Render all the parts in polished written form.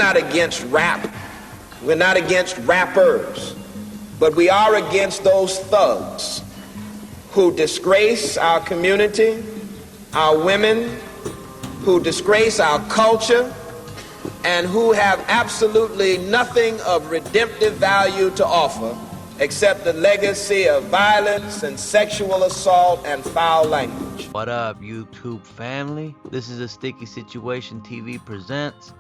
not against rap. We're not against rappers. But we are against those thugs who disgrace our community, our women, who disgrace our culture, and who have absolutely nothing of redemptive value to offer except the legacy of violence and sexual assault and foul language. What up, YouTube family? This is a Sticky Situation TV presents.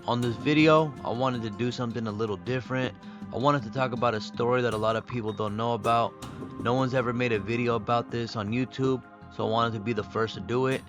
On this video, I wanted to do something a little different. I wanted to talk about a story that a lot of people don't know about. No one's ever made a video about this on YouTube, so I wanted to be the first to do it.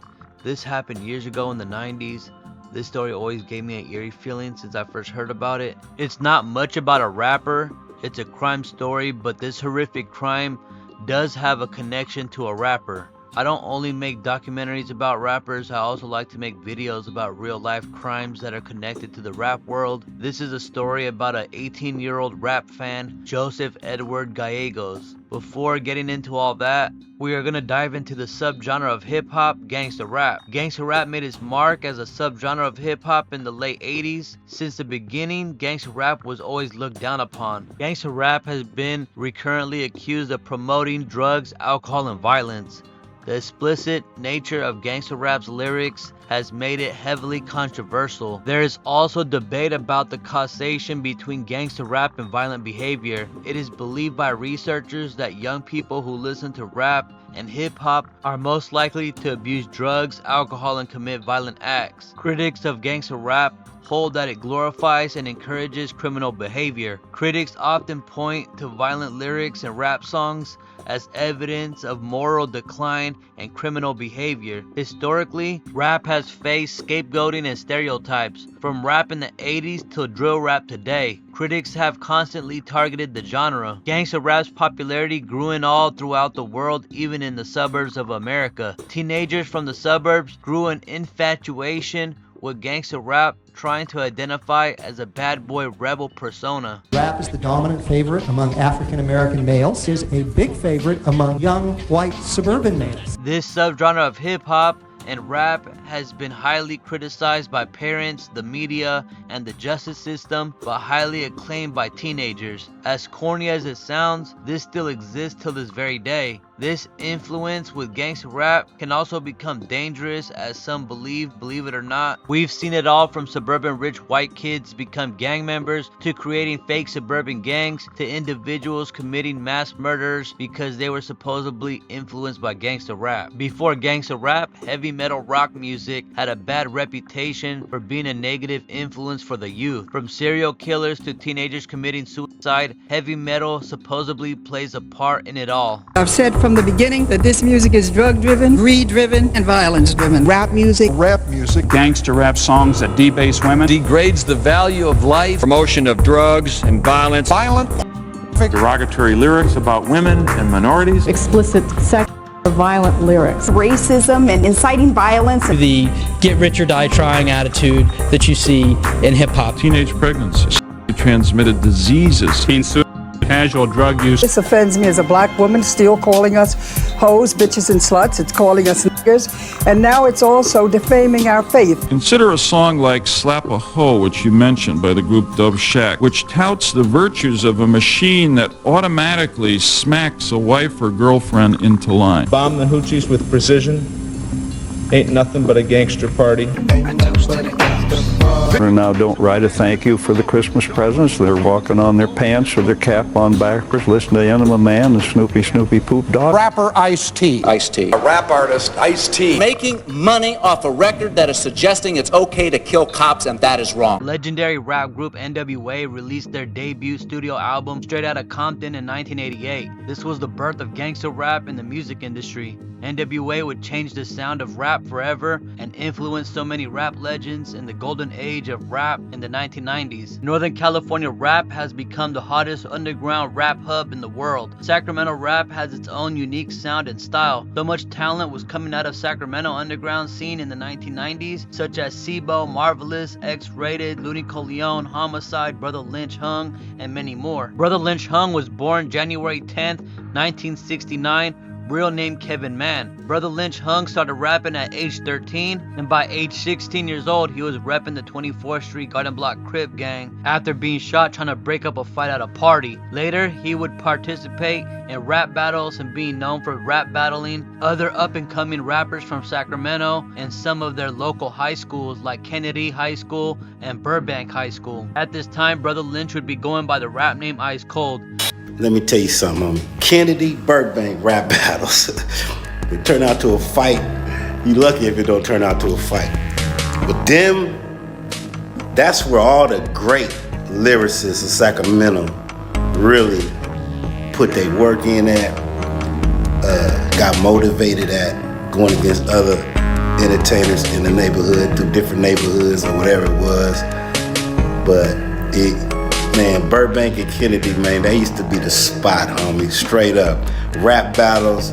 This happened years ago in the 90s. This story always gave me an eerie feeling since I first heard about it. It's not much about a rapper, it's a crime story, but this horrific crime does have a connection to a rapper. I don't only make documentaries about rappers, I also like to make videos about real life crimes that are connected to the rap world. This is a story about an 18-year-old rap fan, Joseph Gallegos. Before getting into all that, we are going to dive into the subgenre of hip-hop, gangsta rap. Gangsta rap made its mark as a subgenre of hip-hop in the late 80s. Since the beginning, gangsta rap was always looked down upon. Gangsta rap has been recurrently accused of promoting drugs, alcohol, and violence. The explicit nature of gangsta rap's lyrics has made it heavily controversial. There is also debate about the causation between gangsta rap and violent behavior. It is believed by researchers that young people who listen to rap and hip-hop are most likely to abuse drugs, alcohol, and commit violent acts. Critics of gangsta rap hold that it glorifies and encourages criminal behavior. Critics often point to violent lyrics in rap songs as evidence of moral decline and criminal behavior. Historically, rap has faced scapegoating and stereotypes. From rap in the 80s to drill rap today, critics have constantly targeted the genre. Gangsta rap's popularity grew in all throughout the world, even in the suburbs of America. Teenagers from the suburbs grew an infatuation with gangsta rap, trying to identify as a bad boy rebel persona. Rap is the dominant favorite among African American males, is a big favorite among young white suburban males. This subgenre of hip hop and rap has been highly criticized by parents, the media, and the justice system, but highly acclaimed by teenagers. As corny as it sounds, this still exists till this very day. This influence with gangsta rap can also become dangerous, as some believe it or not. We've seen it all from suburban rich white kids become gang members, to creating fake suburban gangs, to individuals committing mass murders because they were supposedly influenced by gangsta rap. Before gangsta rap, heavy metal rock music had a bad reputation for being a negative influence for the youth. From serial killers to teenagers committing suicide, heavy metal supposedly plays a part in it all. I've said from the beginning that this music is drug-driven, greed-driven, and violence-driven. Rap music, gangster rap songs that debase women, degrades the value of life, promotion of drugs and violence, derogatory lyrics about women and minorities, explicit sex or violent lyrics, racism and inciting violence, the get-rich-or-die-trying attitude that you see in hip-hop, teenage pregnancies, transmitted diseases, teen suicide, casual drug use. This offends me as a black woman, still calling us hoes, bitches, and sluts. It's calling us niggers. And now it's also defaming our faith. Consider a song like Slap a Hoe, which you mentioned, by the group Dove Shack, which touts the virtues of a machine that automatically smacks a wife or girlfriend into line. Bomb the hoochies with precision. Ain't nothing but a gangster party. Now don't write a thank you for the Christmas presents. They're walking on their pants with their cap on backwards, listening to Enema Man and Snoopy Poop Dog. Rapper Ice-T. Ice-T. A rap artist, Ice-T. Making money off a record that is suggesting it's okay to kill cops, and that is wrong. Legendary rap group NWA released their debut studio album Straight Outta Compton in 1988. This was the birth of gangsta rap in the music industry. NWA would change the sound of rap forever and influence so many rap legends in the golden age of rap in the 1990s. Northern California rap has become the hottest underground rap hub in the world. Sacramento rap has its own unique sound and style. So much talent was coming out of Sacramento underground scene in the 1990s, such as Sibo, Marvelous, X-Rated, Looney Coleon, Homicide, Brotha Lynch Hung, and many more. Brotha Lynch Hung was born January 10th, 1969, real name Kevin Mann. Brotha Lynch Hung started rapping at age 13, and by age 16 years old, he was repping the 24th Street Garden Block Crip gang after being shot trying to break up a fight at a party. Later, he would participate in rap battles and being known for rap battling other up-and-coming rappers from Sacramento and some of their local high schools like Kennedy High School and Burbank High School. At this time, Brotha Lynch would be going by the rap name Ice Cold. Let me tell you something, Kennedy, Burbank rap battles. It turn out to a fight. You lucky if it don't turn out to a fight. But them, that's where all the great lyricists in Sacramento really put their work in at, got motivated at, going against other entertainers in the neighborhood through different neighborhoods or whatever it was. But man, Burbank and Kennedy, man, they used to be the spot, homie, straight up. Rap battles,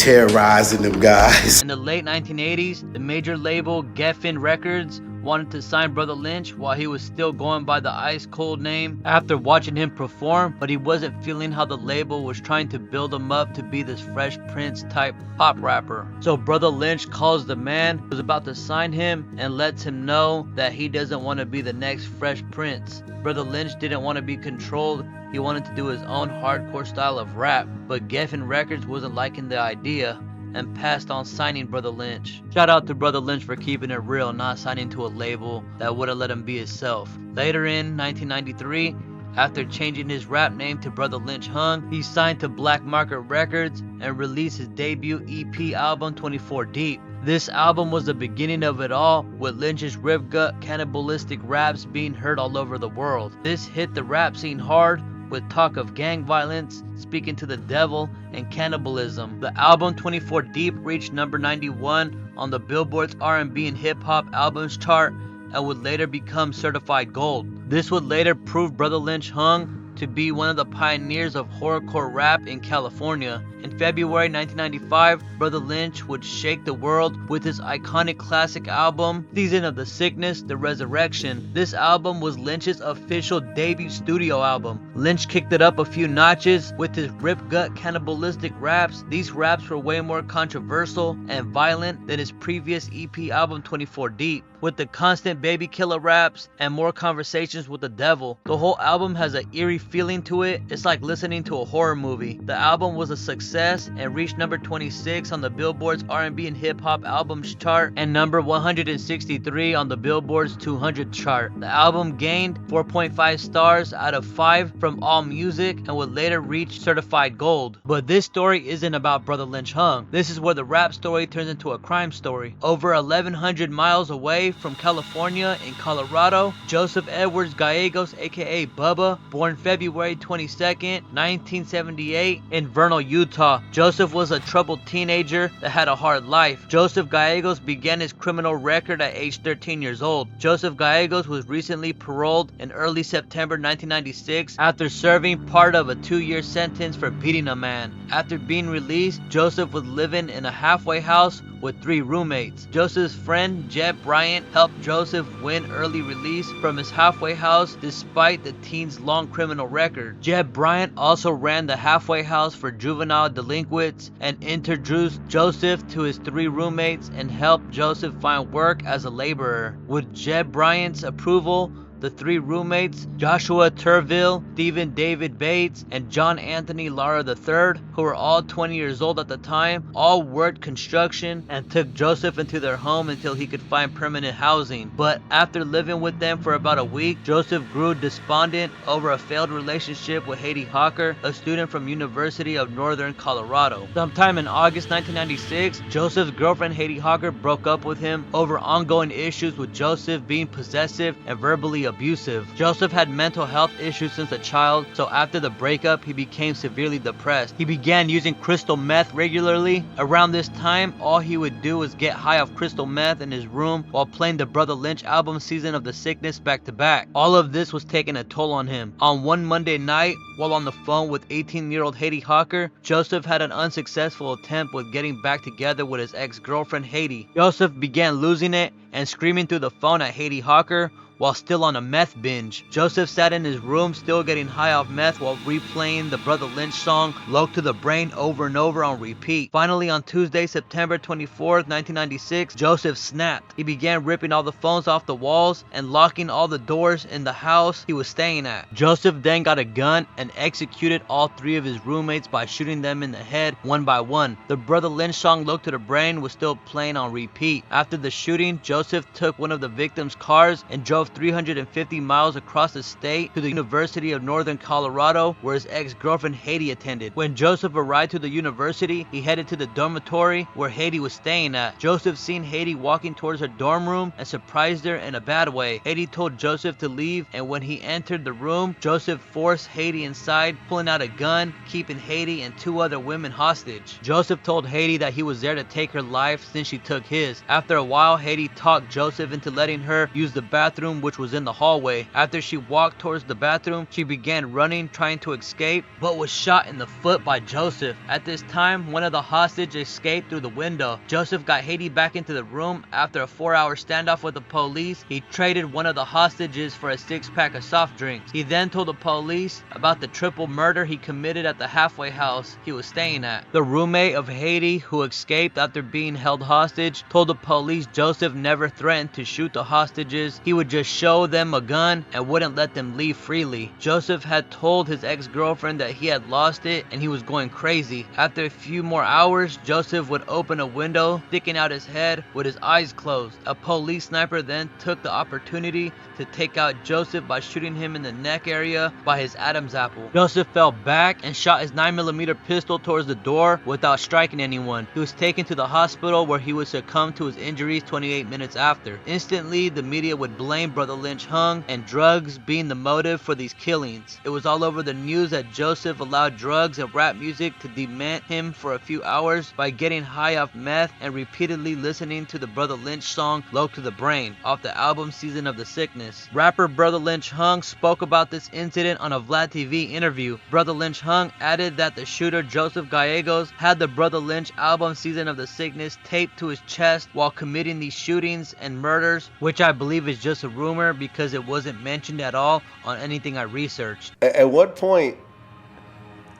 terrorizing them guys. In the late 1980s, the major label Geffen Records wanted to sign Brotha Lynch while he was still going by the Ice Cold name after watching him perform, but he wasn't feeling how the label was trying to build him up to be this Fresh Prince type pop rapper. So Brotha Lynch calls the man who was about to sign him and lets him know that he doesn't want to be the next Fresh Prince. Brotha Lynch didn't want to be controlled. He wanted to do his own hardcore style of rap, but Geffen Records wasn't liking the idea and passed on signing Brotha Lynch. Shout out to Brotha Lynch for keeping it real, not signing to a label that wouldn't let him be himself. Later in 1993, after changing his rap name to Brotha Lynch Hung, he signed to Black Market Records and released his debut EP album 24 Deep. This album was the beginning of it all, with Lynch's rip gut cannibalistic raps being heard all over the world. This hit the rap scene hard, with talk of gang violence, speaking to the devil, and cannibalism. The album 24 Deep reached number 91 on the Billboard's R&B and hip hop albums chart and would later become certified gold. This would later prove Brotha Lynch Hung to be one of the pioneers of horrorcore rap in California. In February 1995, Brotha Lynch would shake the world with his iconic classic album, Season of the Sickness, The Resurrection. This album was Lynch's official debut studio album. Lynch kicked it up a few notches with his rip gut cannibalistic raps. These raps were way more controversial and violent than his previous EP album 24 Deep, with the constant baby killer raps and more conversations with the devil. The whole album has an eerie feeling to it. It's like listening to a horror movie. The album was a success and reached number 26 on the Billboard's R&B and hip hop albums chart and number 163 on the Billboard's 200 chart. The album gained 4.5 stars out of 5 from AllMusic and would later reach certified gold. But this story isn't about Brotha Lynch Hung. This is where the rap story turns into a crime story. Over 1,100 miles away from California in Colorado, Joseph Edwards Gallegos, aka Bubba, born February 22nd, 1978 in Vernal, Utah. Joseph was a troubled teenager that had a hard life. Joseph Gallegos began his criminal record at age 13 years old. Joseph Gallegos was recently paroled in early September 1996 after serving part of a 2-year sentence for beating a man. After being released, Joseph was living in a halfway house with 3 roommates. Joseph's friend Jeb Bryant helped Joseph win early release from his halfway house despite the teen's long criminal record. Jeb Bryant also ran the halfway house for juvenile delinquents and introduced Joseph to his 3 roommates and helped Joseph find work as a laborer. With Jeb Bryant's approval, the 3 roommates, Joshua Turville, Stephen David Bates, and John Anthony Lara III, who were all 20 years old at the time, all worked construction and took Joseph into their home until he could find permanent housing. But after living with them for about a week, Joseph grew despondent over a failed relationship with Haiti Hawker, a student from University of Northern Colorado. Sometime in August 1996, Joseph's girlfriend Haiti Hawker broke up with him over ongoing issues with Joseph being possessive and verbally abusive. Joseph had mental health issues since a child, so after the breakup, he became severely depressed. He began using crystal meth regularly. Around this time, all he would do was get high off crystal meth in his room while playing the Brotha Lynch album Season of the Sickness back to back. All of this was taking a toll on him. On one Monday night, while on the phone with 18-year-old Haiti Hawker, Joseph had an unsuccessful attempt with getting back together with his ex-girlfriend Haiti. Joseph began losing it and screaming through the phone at Haiti Hawker while still on a meth binge. Joseph sat in his room still getting high off meth while replaying the Brotha Lynch song Loc to the Brain over and over on repeat. Finally, on Tuesday, September 24th, 1996, Joseph snapped. He began ripping all the phones off the walls and locking all the doors in the house he was staying at. Joseph then got a gun and executed all 3 of his roommates by shooting them in the head one by one. The Brotha Lynch song Loc to the Brain was still playing on repeat. After the shooting, Joseph took one of the victims' cars and drove 350 miles across the state to the University of Northern Colorado, where his ex-girlfriend Haiti attended. When Joseph arrived to the university, he headed to the dormitory where Haiti was staying at. Joseph seen Haiti walking towards her dorm room and surprised her in a bad way. Haiti told Joseph to leave, and when he entered the room, Joseph forced Haiti inside, pulling out a gun, keeping Haiti and 2 other women hostage. Joseph told Haiti that he was there to take her life since she took his. After a while, Haiti talked Joseph into letting her use the bathroom, which was in the hallway. After she walked towards the bathroom, she began running, trying to escape, but was shot in the foot by Joseph. At this time, one of the hostages escaped through the window. Joseph got Haiti back into the room. After a 4-hour standoff with the police, he traded one of the hostages for a 6-pack of soft drinks. He then told the police about the triple murder he committed at the halfway house he was staying at. The roommate of Haiti, who escaped after being held hostage, told the police Joseph never threatened to shoot the hostages. He would just show them a gun and wouldn't let them leave freely. Joseph had told his ex-girlfriend that he had lost it and he was going crazy. After a few more hours, Joseph would open a window, sticking out his head with his eyes closed. A police sniper then took the opportunity to take out Joseph by shooting him in the neck area by his Adam's apple. Joseph fell back and shot his 9mm pistol towards the door without striking anyone. He was taken to the hospital where he would succumb to his injuries 28 minutes after. Instantly, the media would blame Brotha Lynch Hung and drugs being the motive for these killings. It was all over the news that Joseph allowed drugs and rap music to dement him for a few hours by getting high off meth and repeatedly listening to the Brotha Lynch song Loc to the Brain off the album Season of the Sickness. Rapper Brotha Lynch Hung spoke about this incident on a Vlad TV interview. Brotha Lynch Hung added that the shooter Joseph Gallegos had the Brotha Lynch album Season of the Sickness taped to his chest while committing these shootings and murders, which I believe is just a rumor because it wasn't mentioned at all on anything I researched. At what point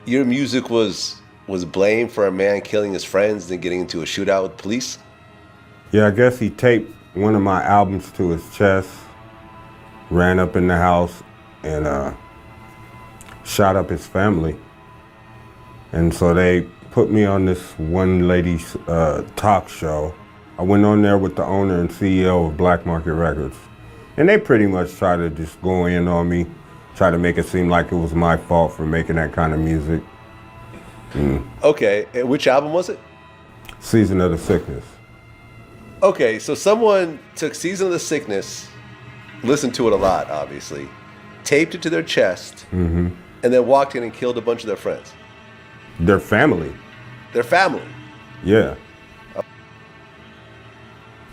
your music was blamed for a man killing his friends and getting into a shootout with police? Yeah, I guess he taped one of my albums to his chest, ran up in the house and shot up his family. And so they put me on this one lady's talk show. I went on there with the owner and CEO of Black Market Records. And they pretty much tried to just go in on me, try to make it seem like it was my fault for making that kind of music. Okay, and which album was it? Season of the Sickness. Okay, so someone took Season of the Sickness, listened to it a lot, obviously, taped it to their chest, and then walked in and killed a bunch of their friends. Their family. Their family? Yeah.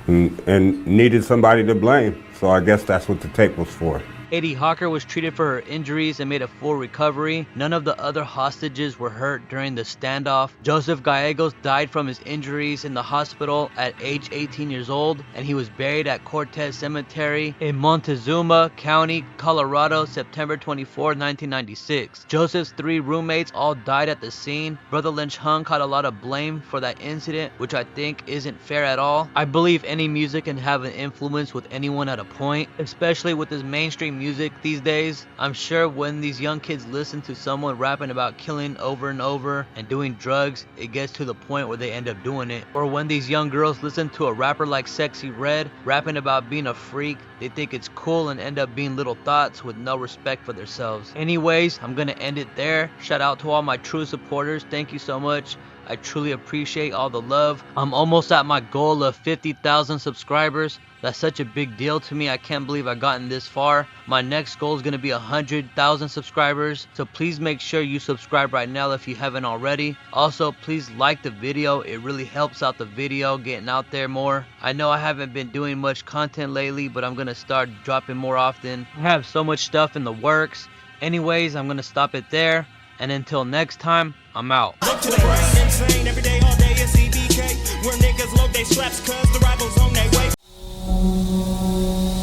And needed somebody to blame, so I guess that's what the tape was for. Haiti Hawker was treated for her injuries and made a full recovery. None of the other hostages were hurt during the standoff. Joseph Gallegos died from his injuries in the hospital at age 18 years old, and he was buried at Cortez Cemetery in Montezuma County, Colorado, September 24, 1996. Joseph's 3 roommates all died at the scene. Brotha Lynch Hung caught a lot of blame for that incident, which I think isn't fair at all. I believe any music can have an influence with anyone at a point, especially with this mainstream music these days. I'm sure when these young kids listen to someone rapping about killing over and over and doing drugs, it gets to the point where they end up doing it. Or when these young girls listen to a rapper like Sexy Red rapping about being a freak, they think it's cool and end up being little thoughts with no respect for themselves. Anyways, I'm gonna end it there. Shout out to all my true supporters. Thank you so much. I truly appreciate all the love. I'm almost at my goal of 50,000 subscribers. That's such a big deal to me. I can't believe I've gotten this far. My next goal is going to be 100,000 subscribers. So please make sure you subscribe right now if you haven't already. Also, please like the video. It really helps out the video getting out there more. I know I haven't been doing much content lately, but I'm going to start dropping more often. I have so much stuff in the works. Anyways, I'm going to stop it there. And until next time, I'm out. Look to the brain, insane, every day, all day is CBK. Where niggas load they straps, cause the rivals on their way. Bye.